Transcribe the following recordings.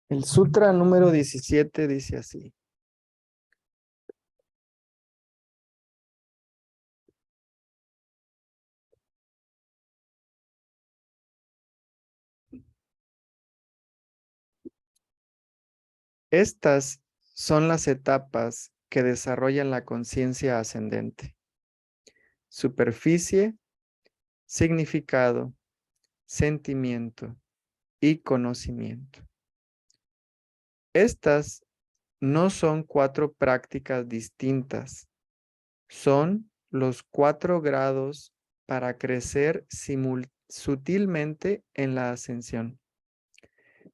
El sutra número 17 dice así. Estas son las etapas que desarrollan la conciencia ascendente. Superficie, significado, sentimiento y conocimiento. Estas no son cuatro prácticas distintas, son los 4 grados para crecer sutilmente en la ascensión.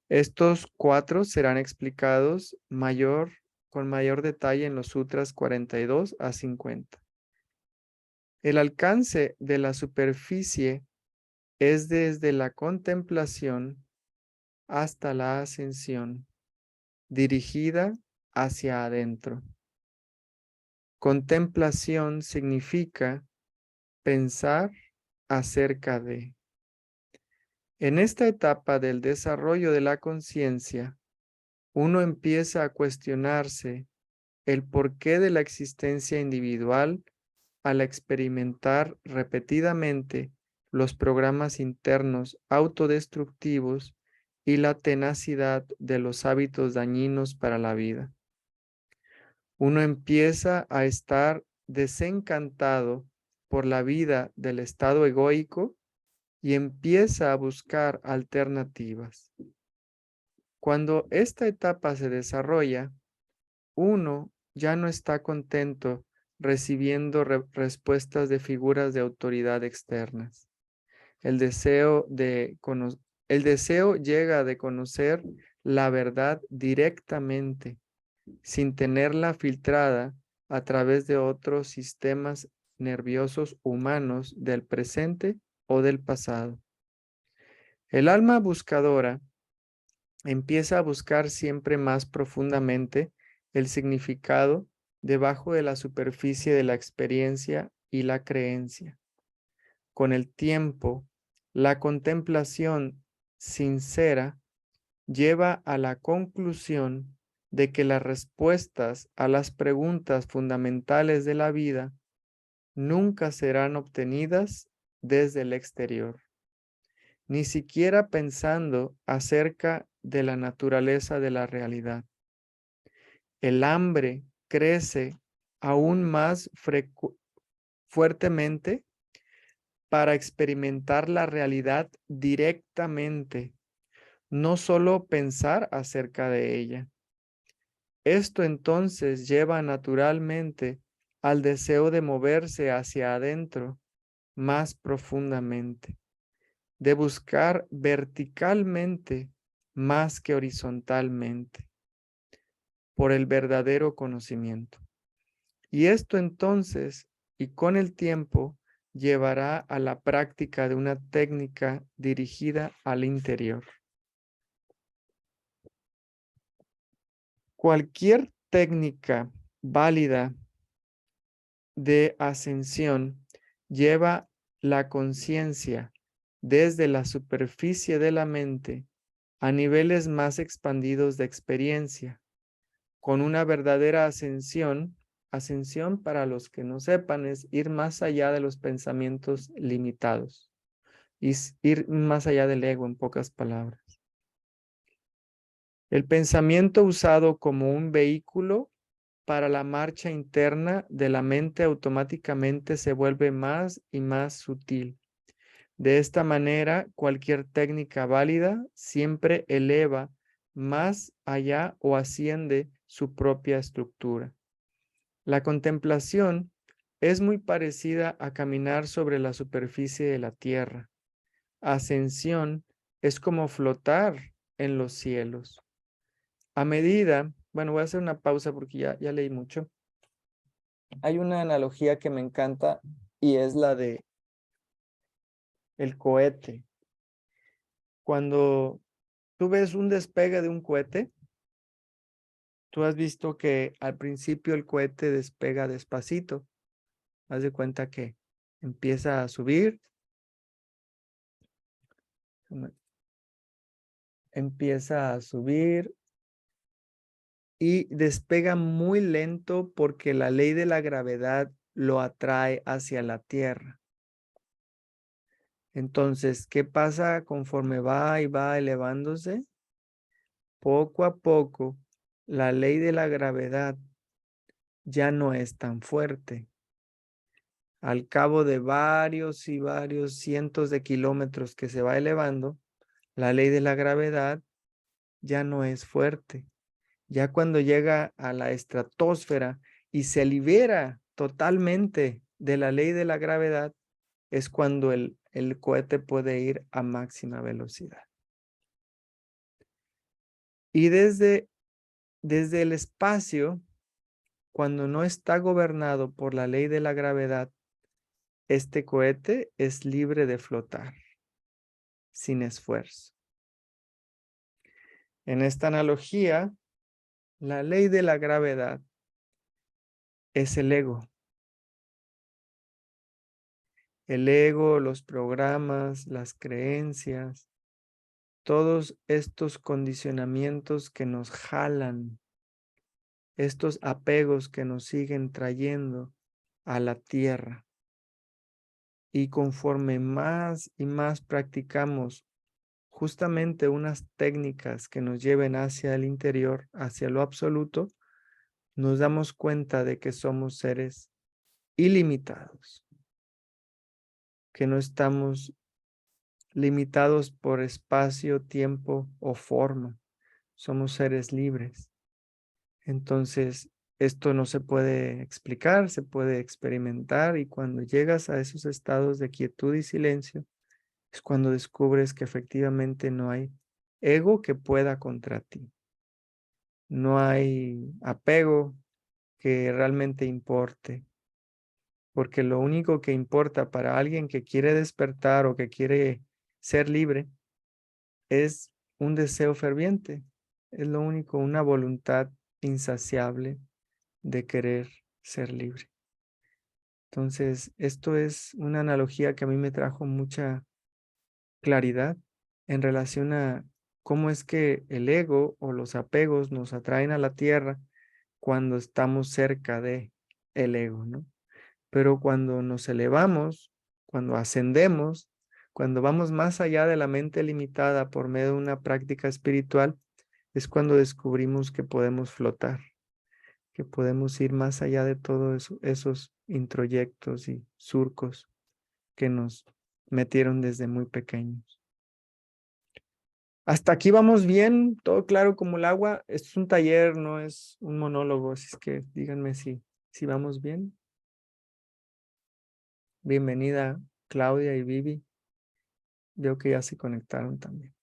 Estos 4 serán explicados con mayor detalle en los sutras 42 a 50. El alcance de la superficie es desde la contemplación hasta la ascensión, dirigida hacia adentro. Contemplación significa pensar acerca de. En esta etapa del desarrollo de la conciencia, uno empieza a cuestionarse el porqué de la existencia individual al experimentar repetidamente los programas internos autodestructivos y la tenacidad de los hábitos dañinos para la vida. Uno empieza a estar desencantado por la vida del estado egoico y empieza a buscar alternativas. Cuando esta etapa se desarrolla, uno ya no está contento recibiendo respuestas de figuras de autoridad externas. El deseo llega de conocer la verdad directamente, sin tenerla filtrada a través de otros sistemas nerviosos humanos del presente o del pasado. El alma buscadora empieza a buscar siempre más profundamente el significado debajo de la superficie de la experiencia y la creencia. Con el tiempo, la contemplación sincera lleva a la conclusión de que las respuestas a las preguntas fundamentales de la vida nunca serán obtenidas desde el exterior, ni siquiera pensando acerca de la naturaleza de la realidad. El hambre crece aún más fuertemente para experimentar la realidad directamente, no solo pensar acerca de ella. Esto entonces lleva naturalmente al deseo de moverse hacia adentro más profundamente, de buscar verticalmente más que horizontalmente, por el verdadero conocimiento. Y esto entonces, y con el tiempo, llevará a la práctica de una técnica dirigida al interior. Cualquier técnica válida de ascensión lleva la conciencia desde la superficie de la mente a niveles más expandidos de experiencia, con una verdadera ascensión. Ascensión, para los que no sepan, es ir más allá de los pensamientos limitados, y ir más allá del ego, en pocas palabras. El pensamiento usado como un vehículo para la marcha interna de la mente automáticamente se vuelve más y más sutil. De esta manera, cualquier técnica válida siempre eleva más allá o asciende su propia estructura. La contemplación es muy parecida a caminar sobre la superficie de la tierra. Ascensión es como flotar en los cielos. A medida, bueno, voy a hacer una pausa porque ya leí mucho. Hay una analogía que me encanta y es la de el cohete. Cuando tú ves un despegue de un cohete, tú has visto que al principio el cohete despega despacito. Haz de cuenta que empieza a subir, empieza a subir y despega muy lento porque la ley de la gravedad lo atrae hacia la Tierra. Entonces, ¿qué pasa conforme va y va elevándose? Poco a poco, la ley de la gravedad ya no es tan fuerte. Al cabo de varios y varios cientos de kilómetros que se va elevando, la ley de la gravedad ya no es fuerte. Ya cuando llega a la estratosfera y se libera totalmente de la ley de la gravedad, es cuando el cohete puede ir a máxima velocidad. Y desde el espacio, cuando no está gobernado por la ley de la gravedad, este cohete es libre de flotar sin esfuerzo. En esta analogía, la ley de la gravedad es el ego. El ego, los programas, las creencias, todos estos condicionamientos que nos jalan, estos apegos que nos siguen trayendo a la tierra. Y conforme más y más practicamos justamente unas técnicas que nos lleven hacia el interior, hacia lo absoluto, nos damos cuenta de que somos seres ilimitados, que no estamos limitados por espacio, tiempo o forma. Somos seres libres. Entonces, esto no se puede explicar, se puede experimentar, y cuando llegas a esos estados de quietud y silencio, es cuando descubres que efectivamente no hay ego que pueda contra ti. No hay apego que realmente importe, porque lo único que importa para alguien que quiere despertar o que quiere ser libre es un deseo ferviente, es lo único, una voluntad insaciable de querer ser libre. Entonces, esto es una analogía que a mí me trajo mucha claridad en relación a cómo es que el ego o los apegos nos atraen a la tierra cuando estamos cerca de el ego, ¿no? Pero cuando nos elevamos, cuando ascendemos, cuando vamos más allá de la mente limitada por medio de una práctica espiritual, es cuando descubrimos que podemos flotar, que podemos ir más allá de todos esos introyectos y surcos que nos metieron desde muy pequeños. Hasta aquí vamos bien, todo claro como el agua. Esto es un taller, no es un monólogo, así es que díganme si vamos bien. Bienvenida Claudia y Vivi. Veo que ya se conectaron también.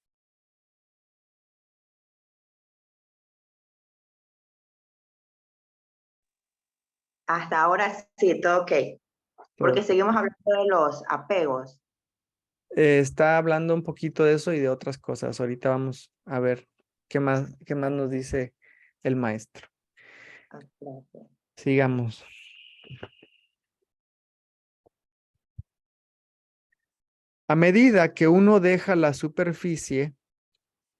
Hasta ahora sí, todo ok. Porque seguimos hablando de los apegos. Está hablando un poquito de eso y de otras cosas. Ahorita vamos a ver qué más nos dice el maestro. Gracias. Sigamos. A medida que uno deja la superficie,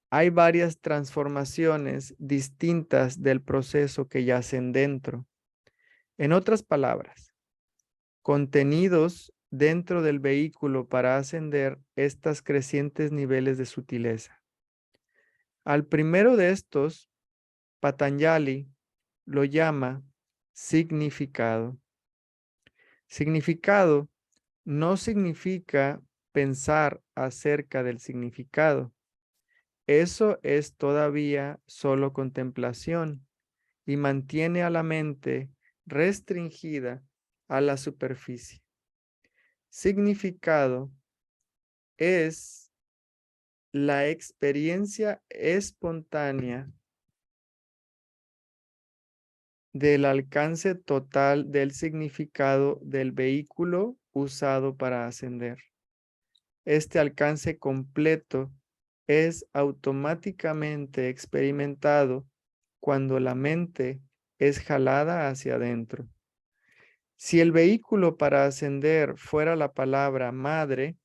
hay varias transformaciones distintas del proceso que yacen dentro. En otras palabras, contenidos dentro del vehículo para ascender estas crecientes niveles de sutileza. Al primero de estos, Patanjali lo llama significado. Significado no significa pensar acerca del significado. Eso es todavía solo contemplación y mantiene a la mente restringida a la superficie. Significado es la experiencia espontánea del alcance total del significado del vehículo usado para ascender. Este alcance completo es automáticamente experimentado cuando la mente es jalada hacia adentro. Si el vehículo para ascender fuera la palabra madre,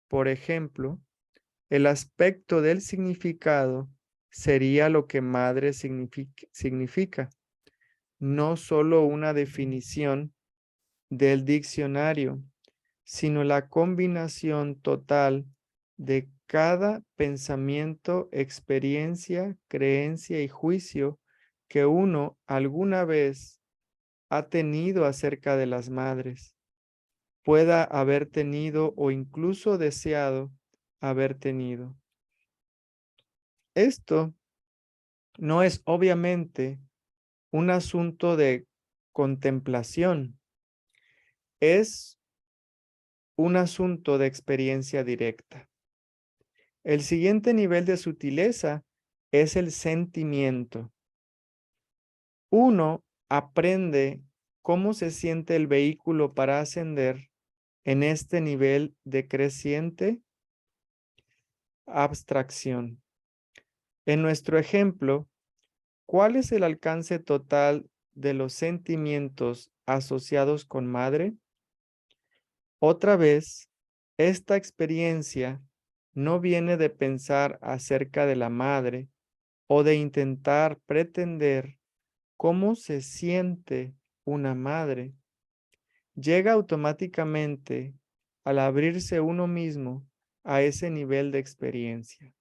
por ejemplo, el aspecto del significado sería lo que madre significa. No solo una definición del diccionario, sino la combinación total de cada pensamiento, experiencia, creencia y juicio que uno alguna vez ha tenido acerca de las madres, pueda haber tenido o incluso deseado haber tenido. Esto no es obviamente un asunto de contemplación, es un asunto de experiencia directa. El siguiente nivel de sutileza es el sentimiento. Uno aprende cómo se siente el vehículo para ascender en este nivel de creciente abstracción. En nuestro ejemplo, ¿cuál es el alcance total de los sentimientos asociados con madre? Otra vez, esta experiencia no viene de pensar acerca de la madre o de intentar pretender cómo se siente una madre. Llega automáticamente al abrirse uno mismo a ese nivel de experiencia.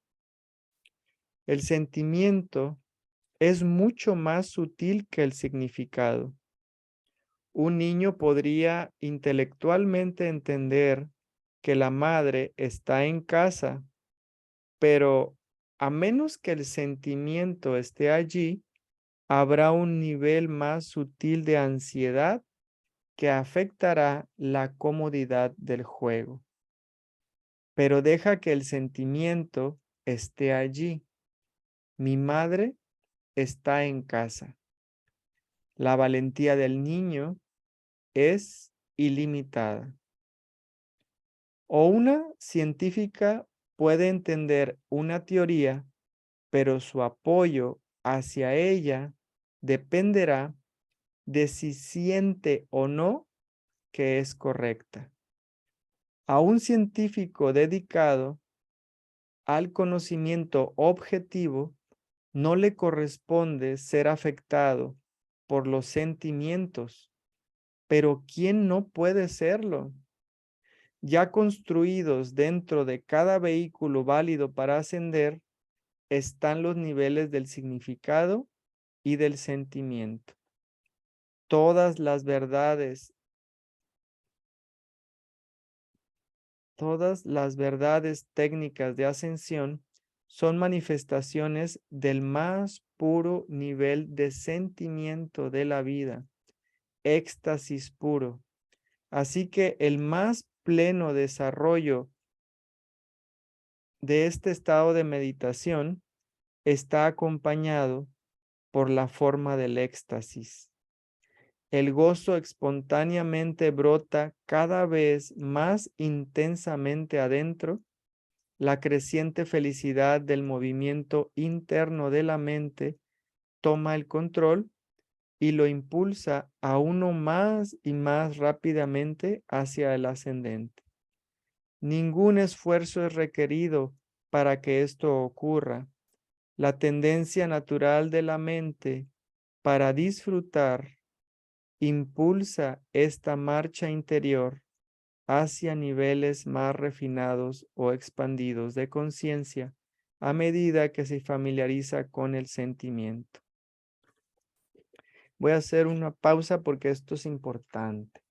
El sentimiento es mucho más sutil que el significado. Un niño podría intelectualmente entender que la madre está en casa, pero a menos que el sentimiento esté allí, habrá un nivel más sutil de ansiedad que afectará la comodidad del juego. Pero deja que el sentimiento esté allí. Mi madre está en casa. La valentía del niño es ilimitada. O una científica puede entender una teoría, pero su apoyo hacia ella dependerá de si siente o no que es correcta. A un científico dedicado al conocimiento objetivo no le corresponde ser afectado por los sentimientos, pero ¿quién no puede serlo? Ya construidos dentro de cada vehículo válido para ascender, están los niveles del significado y del sentimiento. Todas las verdades técnicas de ascensión son manifestaciones del más puro nivel de sentimiento de la vida, éxtasis puro. Así que el más pleno desarrollo de este estado de meditación está acompañado por la forma del éxtasis. El gozo espontáneamente brota cada vez más intensamente adentro. La creciente felicidad del movimiento interno de la mente toma el control y lo impulsa a uno más y más rápidamente hacia el ascendente. Ningún esfuerzo es requerido para que esto ocurra. La tendencia natural de la mente para disfrutar impulsa esta marcha interior hacia niveles más refinados o expandidos de conciencia a medida que se familiariza con el sentimiento. Voy a hacer una pausa porque esto es importante.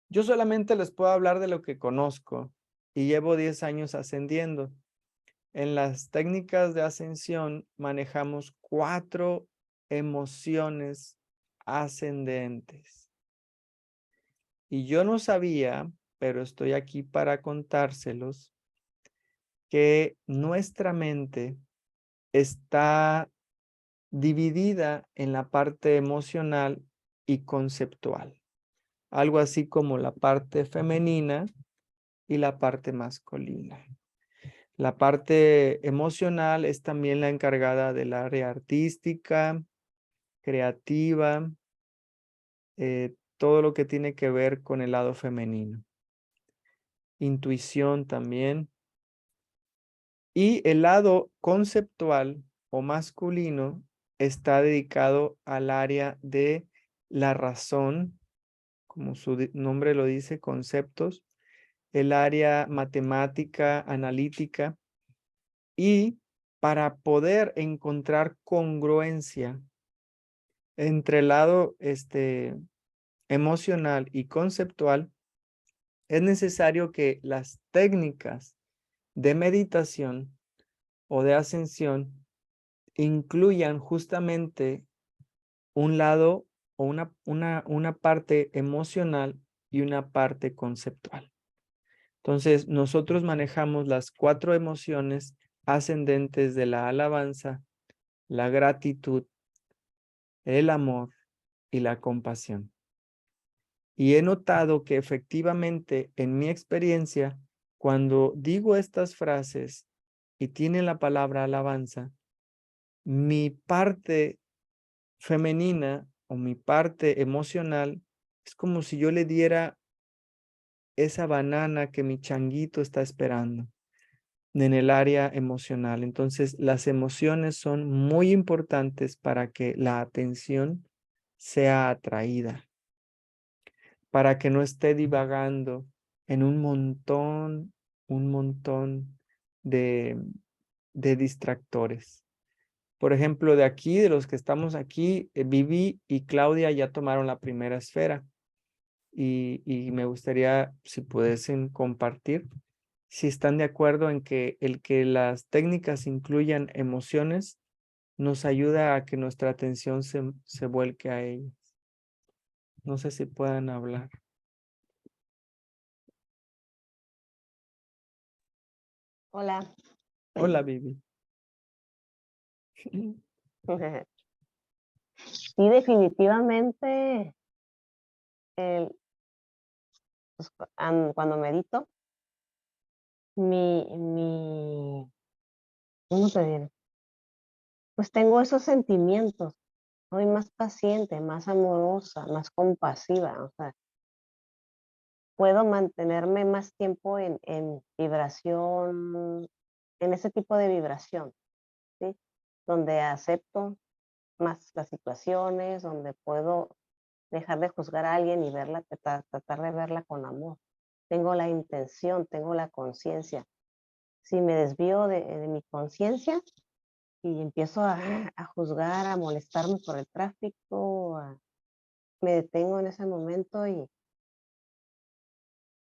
Yo solamente les puedo hablar de lo que conozco y llevo 10 años ascendiendo. En las técnicas de ascensión manejamos 4 emociones ascendentes. Y yo no sabía, pero estoy aquí para contárselos, que nuestra mente está dividida en la parte emocional y conceptual. Algo así como la parte femenina y la parte masculina. La parte emocional es también la encargada del área artística, creativa, todo lo que tiene que ver con el lado femenino. Intuición también. Y el lado conceptual o masculino está dedicado al área de la razón, como su nombre lo dice, conceptos, el área matemática, analítica, y para poder encontrar congruencia entre el lado emocional y conceptual, es necesario que las técnicas de meditación o de ascensión incluyan justamente un lado o una parte emocional y una parte conceptual. Entonces, nosotros manejamos las 4 emociones ascendentes de la alabanza, la gratitud, el amor y la compasión. Y he notado que efectivamente en mi experiencia, cuando digo estas frases y tiene la palabra alabanza, mi parte femenina o mi parte emocional es como si yo le diera esa banana que mi changuito está esperando en el área emocional. Entonces, las emociones son muy importantes para que la atención sea atraída, para que no esté divagando en un montón de distractores. Por ejemplo, de aquí, de los que estamos aquí, Vivi y Claudia ya tomaron la primera esfera y me gustaría si pudiesen compartir si están de acuerdo en que el que las técnicas incluyan emociones nos ayuda a que nuestra atención se vuelque a ellas. No sé si puedan hablar. Hola. Hola, Vivi. Sí, definitivamente, el, pues, cuando medito, ¿cómo te diré? Pues tengo esos sentimientos, soy más paciente, más amorosa, más compasiva, o sea, puedo mantenerme más tiempo en vibración, en ese tipo de vibración, ¿sí? Donde acepto más las situaciones, donde puedo dejar de juzgar a alguien y verla, tratar de verla con amor. Tengo la intención, tengo la conciencia. Si me desvío de mi conciencia y empiezo a juzgar, a molestarme por el tráfico, me detengo en ese momento y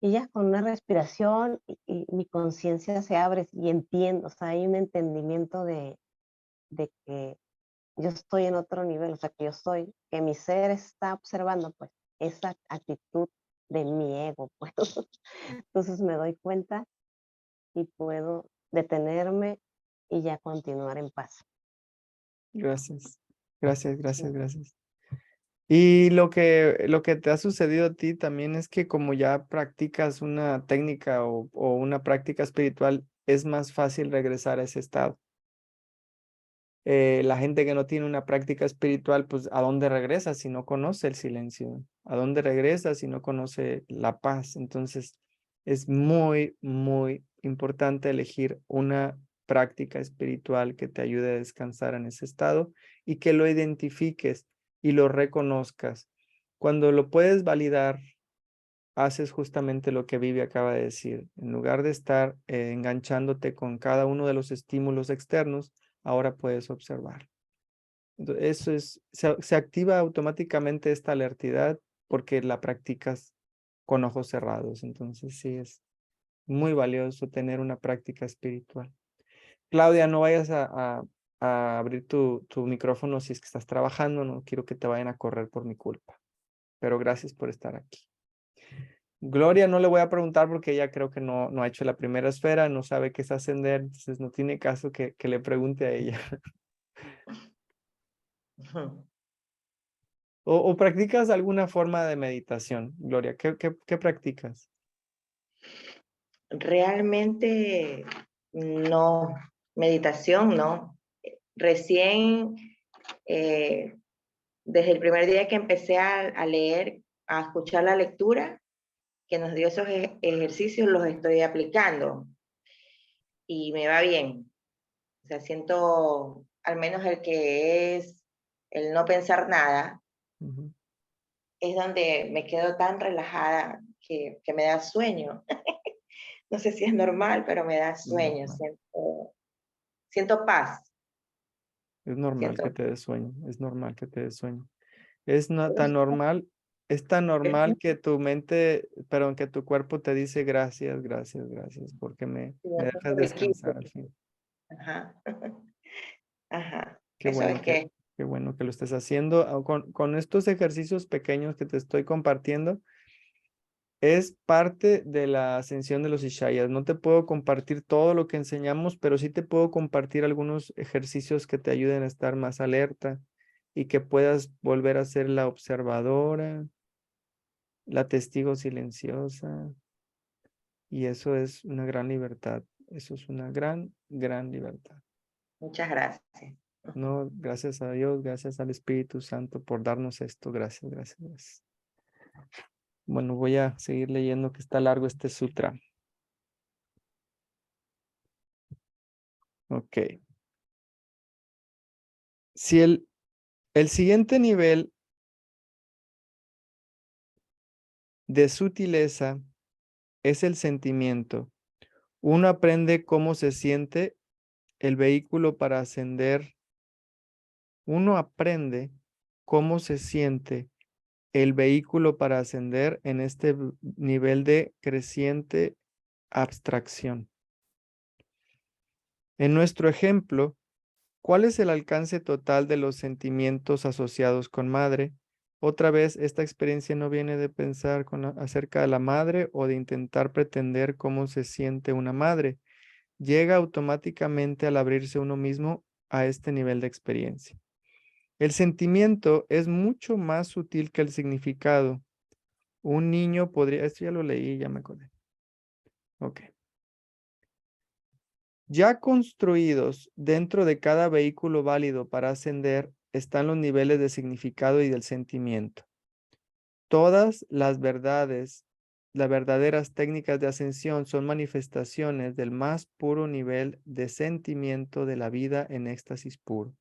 ya con una respiración y mi conciencia se abre y entiendo, o sea, hay un entendimiento de que yo estoy en otro nivel, o sea, que yo soy, que mi ser está observando, pues, esa actitud de mi ego, pues. Entonces me doy cuenta y puedo detenerme y ya continuar en paz. Gracias. Gracias, gracias, Sí. gracias. Y lo que te ha sucedido a ti también es que como ya practicas una técnica o una práctica espiritual, es más fácil regresar a ese estado. La gente que no tiene una práctica espiritual, pues ¿a dónde regresa si no conoce el silencio? ¿A dónde regresa si no conoce la paz? Entonces, es muy, muy importante elegir una práctica espiritual que te ayude a descansar en ese estado y que lo identifiques y lo reconozcas. Cuando lo puedes validar, haces justamente lo que Vivi acaba de decir. En lugar de estar enganchándote con cada uno de los estímulos externos, ahora puedes observar. Eso es, se activa automáticamente esta alertidad porque la practicas con ojos cerrados. Entonces sí es muy valioso tener una práctica espiritual. Claudia, no vayas a abrir tu micrófono si es que estás trabajando. No quiero que te vayan a correr por mi culpa. Pero gracias por estar aquí. Gloria no le voy a preguntar porque ella creo que no ha hecho la primera esfera, no sabe qué es ascender, entonces no tiene caso que le pregunte a ella. ¿O practicas alguna forma de meditación, Gloria? ¿Qué practicas? Realmente no, meditación no. Recién, desde el primer día que empecé a leer, a escuchar la lectura, que nos dio esos ejercicios, los estoy aplicando y me va bien. O sea, siento, al menos el que es el no pensar nada, Ujú. es donde me quedo tan relajada que me da sueño. No sé si es normal, pero me da Es sueño, normal. siento paz, Es normal que siento te dé sueño. Es normal que te dé sueño. Tan normal, es tan normal que tu mente, perdón, que tu cuerpo te dice gracias, gracias, gracias, porque me dejas riquísimo. descansar al fin. Ajá, ajá. Qué Eso bueno es que qué bueno que lo estés haciendo. Con estos ejercicios pequeños que te estoy compartiendo, es parte de la ascensión de los Ishayas. No te puedo compartir todo lo que enseñamos, pero sí te puedo compartir algunos ejercicios que te ayuden a estar más alerta y que puedas volver a ser la observadora, la testigo silenciosa. Y eso es una gran libertad. Eso es una gran, gran libertad. muchas gracias. No, gracias a Dios, gracias al Espíritu Santo por darnos esto. Gracias, gracias, gracias. Bueno, voy a seguir leyendo que está largo este sutra. Ok. Si el siguiente nivel de sutileza es el sentimiento. Uno aprende cómo se siente el vehículo para ascender. Uno aprende cómo se siente el vehículo para ascender en este nivel de creciente abstracción. En nuestro ejemplo, ¿cuál es el alcance total de los sentimientos asociados con madre? Otra vez, esta experiencia no viene de pensar acerca de la madre o de intentar pretender cómo se siente una madre. Llega automáticamente al abrirse uno mismo a este nivel de experiencia. El sentimiento es mucho más sutil que el significado. Un niño podría, esto ya lo leí, ya me acordé. Ok. Ya construidos dentro de cada vehículo válido para ascender están los niveles de significado y del sentimiento. Todas las verdades, las verdaderas técnicas de ascensión son manifestaciones del más puro nivel de sentimiento de la vida en éxtasis puro.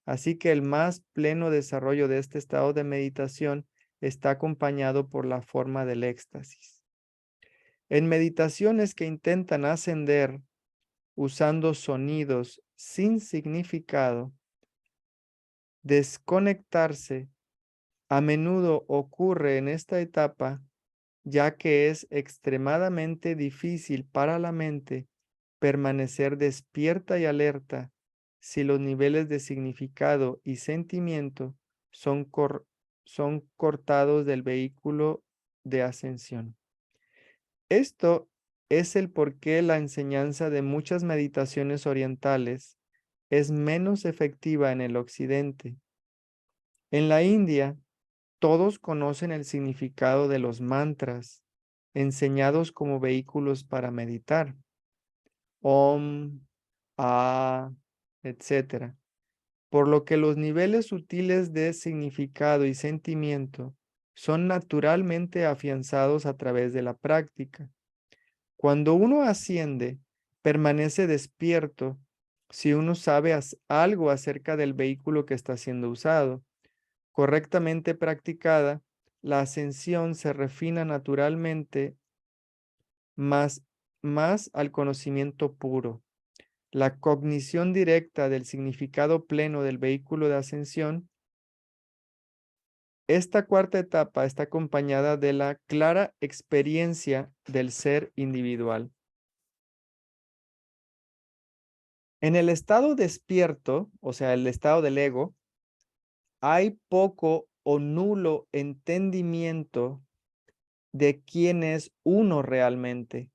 Así que el más pleno desarrollo de este estado de meditación está acompañado por la forma del éxtasis. En meditaciones que intentan ascender usando sonidos sin significado, desconectarse a menudo ocurre en esta etapa, ya que es extremadamente difícil para la mente permanecer despierta y alerta si los niveles de significado y sentimiento son cortados del vehículo de ascensión. Esto es el por qué la enseñanza de muchas meditaciones orientales es menos efectiva en el occidente. En la India, todos conocen el significado de los mantras, enseñados como vehículos para meditar. Om, A, etc. Por lo que los niveles sutiles de significado y sentimiento son naturalmente afianzados a través de la práctica. Cuando uno asciende, permanece despierto si uno sabe algo acerca del vehículo que está siendo usado. Correctamente practicada, la ascensión se refina naturalmente más al conocimiento puro. La cognición directa del significado pleno del vehículo de ascensión. Esta cuarta etapa está acompañada de la clara experiencia del ser individual. En el estado despierto, o sea, el estado del ego, hay poco o nulo entendimiento de quién es uno realmente.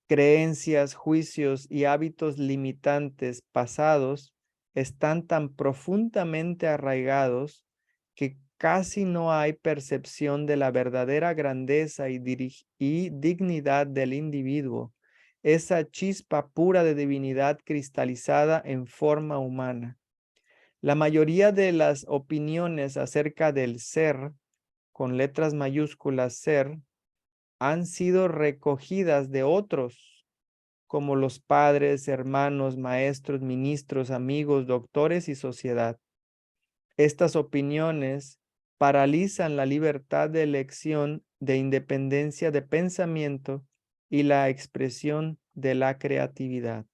Creencias, juicios y hábitos limitantes pasados están tan profundamente arraigados que casi no hay percepción de la verdadera grandeza y dignidad del individuo, esa chispa pura de divinidad cristalizada en forma humana. La mayoría de las opiniones acerca del ser, con letras mayúsculas ser, han sido recogidas de otros como los padres, hermanos, maestros, ministros, amigos, doctores y sociedad. Estas opiniones paralizan la libertad de elección, de independencia de pensamiento y la expresión de la creatividad.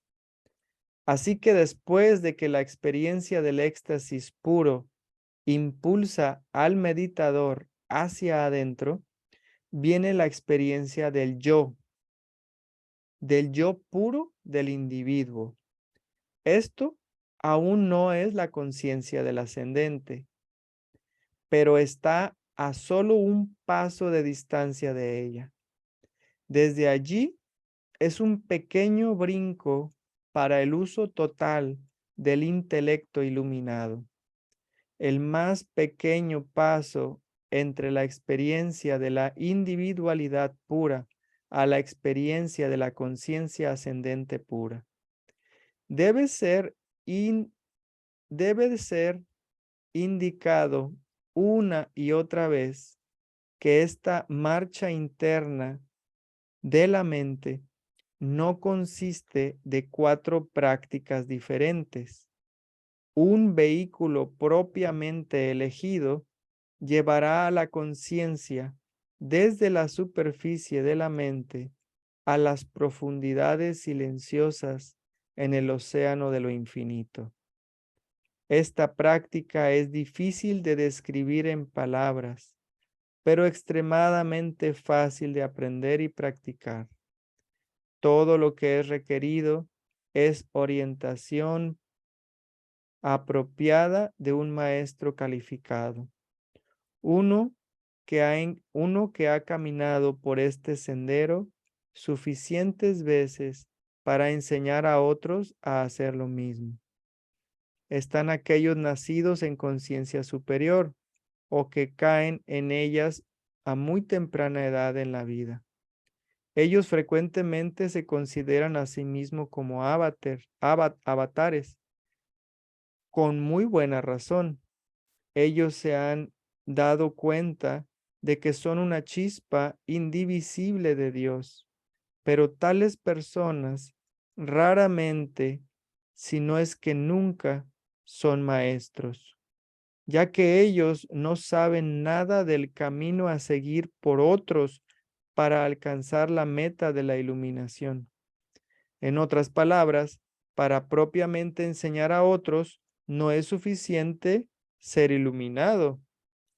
Así que después de que la experiencia del éxtasis puro impulsa al meditador hacia adentro, viene la experiencia del yo puro del individuo. Esto aún no es la conciencia del ascendente, pero está a solo un paso de distancia de ella. Desde allí es un pequeño brinco para el uso total del intelecto iluminado. El más pequeño paso entre la experiencia de la individualidad pura a la experiencia de la conciencia ascendente pura. Debe de ser indicado una y otra vez que esta marcha interna de la mente no consiste de 4 prácticas diferentes. Un vehículo propiamente elegido llevará a la conciencia desde la superficie de la mente a las profundidades silenciosas en el océano de lo infinito. Esta práctica es difícil de describir en palabras, pero extremadamente fácil de aprender y practicar. Todo lo que es requerido es orientación apropiada de un maestro calificado. Uno que ha caminado por este sendero suficientes veces para enseñar a otros a hacer lo mismo. Están aquellos nacidos en conciencia superior o que caen en ellas a muy temprana edad en la vida. Ellos frecuentemente se consideran a sí mismos como avatares, con muy buena razón. Ellos se han dado cuenta de que son una chispa indivisible de Dios, pero tales personas raramente, si no es que nunca, son maestros, ya que ellos no saben nada del camino a seguir por otros para alcanzar la meta de la iluminación. En otras palabras, para propiamente enseñar a otros, no es suficiente ser iluminado.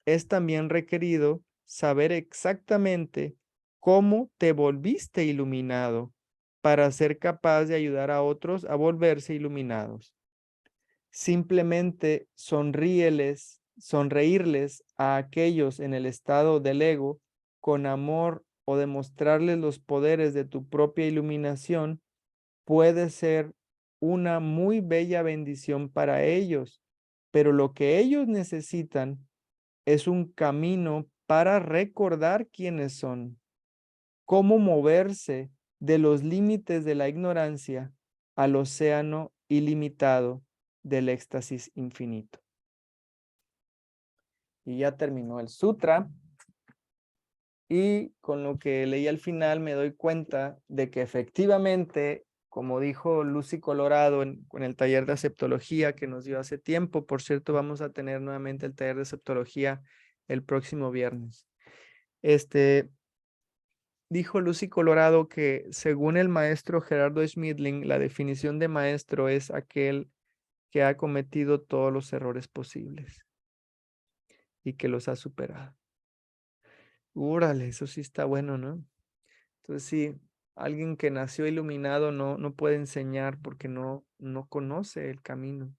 Es también requerido saber exactamente cómo te volviste iluminado para ser capaz de ayudar a otros a volverse iluminados. Simplemente sonreírles a aquellos en el estado del ego con amor o demostrarles los poderes de tu propia iluminación puede ser una muy bella bendición para ellos, pero lo que ellos necesitan es un camino para recordar quiénes son, cómo moverse de los límites de la ignorancia al océano ilimitado del éxtasis infinito. Y ya terminó el sutra. Y con lo que leí al final me doy cuenta de que efectivamente, como dijo Lucy Colorado en el taller de aceptología que nos dio hace tiempo, por cierto, vamos a tener nuevamente el taller de aceptología el próximo viernes. Dijo Lucy Colorado que según el maestro Gerardo Schmidling, la definición de maestro es aquel que ha cometido todos los errores posibles y que los ha superado. Úrale, eso sí está bueno, ¿no? Entonces sí, alguien que nació iluminado no puede enseñar porque no conoce el camino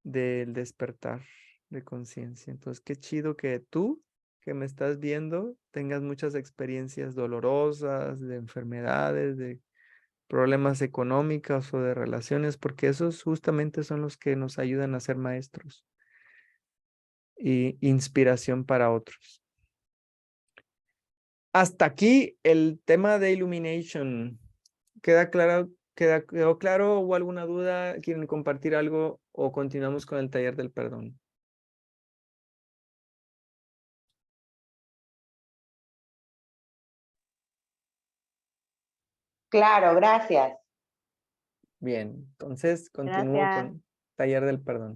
del despertar de conciencia. Entonces, qué chido que tú, que me estás viendo, tengas muchas experiencias dolorosas, de enfermedades, de problemas económicos o de relaciones, porque esos justamente son los que nos ayudan a ser maestros y inspiración para otros. Hasta aquí el tema de Illumination. ¿Quedó claro? ¿Hubo alguna duda? ¿Quieren compartir algo o continuamos con el taller del perdón? Claro, gracias. Bien, entonces continúo Gracias. con taller del perdón.